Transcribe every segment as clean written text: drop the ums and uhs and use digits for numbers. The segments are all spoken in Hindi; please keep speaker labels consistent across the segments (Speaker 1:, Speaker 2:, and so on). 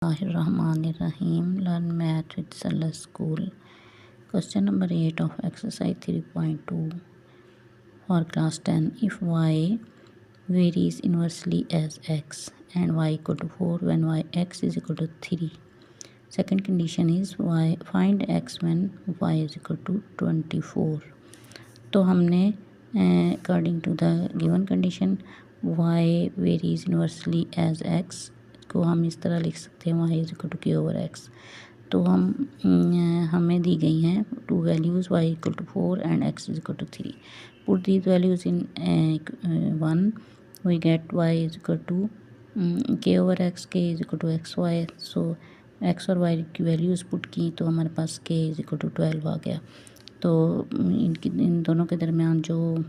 Speaker 1: Bismillahirrahmanirrahim. Learn math with Salah School. Question number 8 of exercise 3.2 for class 10. If y varies inversely as x and y equal to 4 when x is equal to 3. Second condition is y find x when y is equal to 24. तो हमने according to the given condition y varies inversely as x को हम इस तरह लिख सकते हैं y is equal to k over x. तो हमें दी गई हैं two values y equal to 4 and x is equal to 3। Put these values in 1 we get y is equal to k over x, k is equal to x y. So x और y की वैल्यूज़ पुट की तो हमारे पास k इज इक्वल टू 12 आ गया। तो इन दोनों के दरमियान जो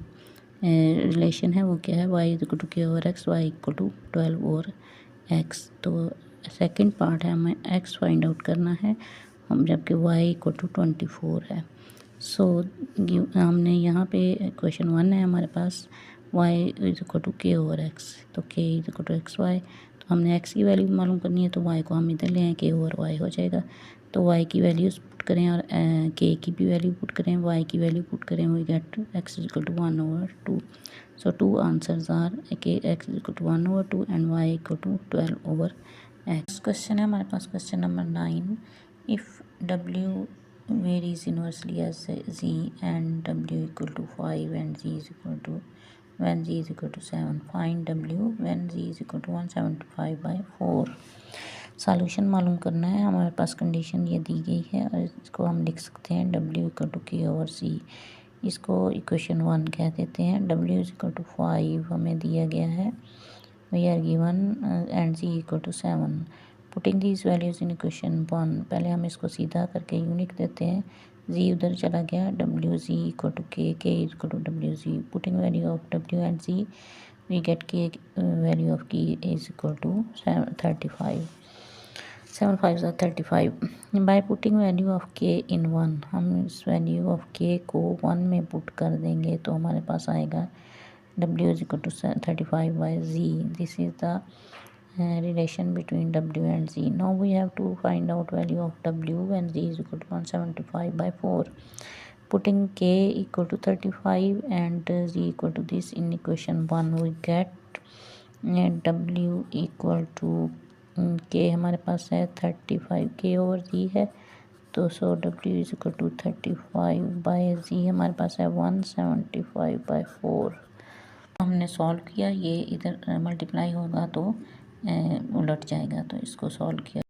Speaker 1: रिलेशन है वो क्या है, y is equal to k over x, y equal to 12 और x। तो सेकंड पार्ट है हमें x फाइंड आउट करना है हम, जबकि y इक्वल टू 24 है। सो हमने यहाँ पे क्वेश्चन 1 है हमारे पास y is equal to k over x, तो k is equal to x y. तो हमने x की वैल्यू मालूम करनी है तो y को हम इधर ले आए, k ओवर y हो जाएगा। तो y की वैल्यूज़ पुट करें और k की भी वैल्यू पुट करें, y की वैल्यू पुट करें, we get x is equal to 1/2। So two answers are x is equal to 1/2 and y equal to 12/x। Question है हमारे पास question number 9। If w varies inversely as z and w equal to 5 and z is equal to when z is equal to 7, find w when z is equal to 175/4। Solution मालूम करना है। हमारे पास कंडीशन ये दी गई है और इसको हम लिख सकते हैं w equal to k over सी। इसको इक्वेशन 1 कह देते हैं। w इज इक्वल टू 5 हमें दिया गया है, we are given and z equal to 7। Putting these values in equation 1, पहले हम इसको सीधा करके यूँ लिख देते हैं, z उधर चला गया, w z equal to k, k is equal to w z। Putting value of w and z we get k value of k is equal to 35। 7 5 35। By putting value of k in 1, हम इस वैल्यू ऑफ k को 1 में पुट कर देंगे तो हमारे पास आएगा w is equal to 35/z। This is the relation between w and z। now we have to find out value of w when z is equal to 175/4। putting k equal to 35 and z equal to this in equation 1, we get w equal to k हमारे पास है 35, k ओवर z है तो so w is equal to 35/z हमारे पास है 175/4। हमने सॉल्व किया, ये इधर मल्टीप्लाई होगा तो उलट जाएगा, तो इसको सॉल्व किया।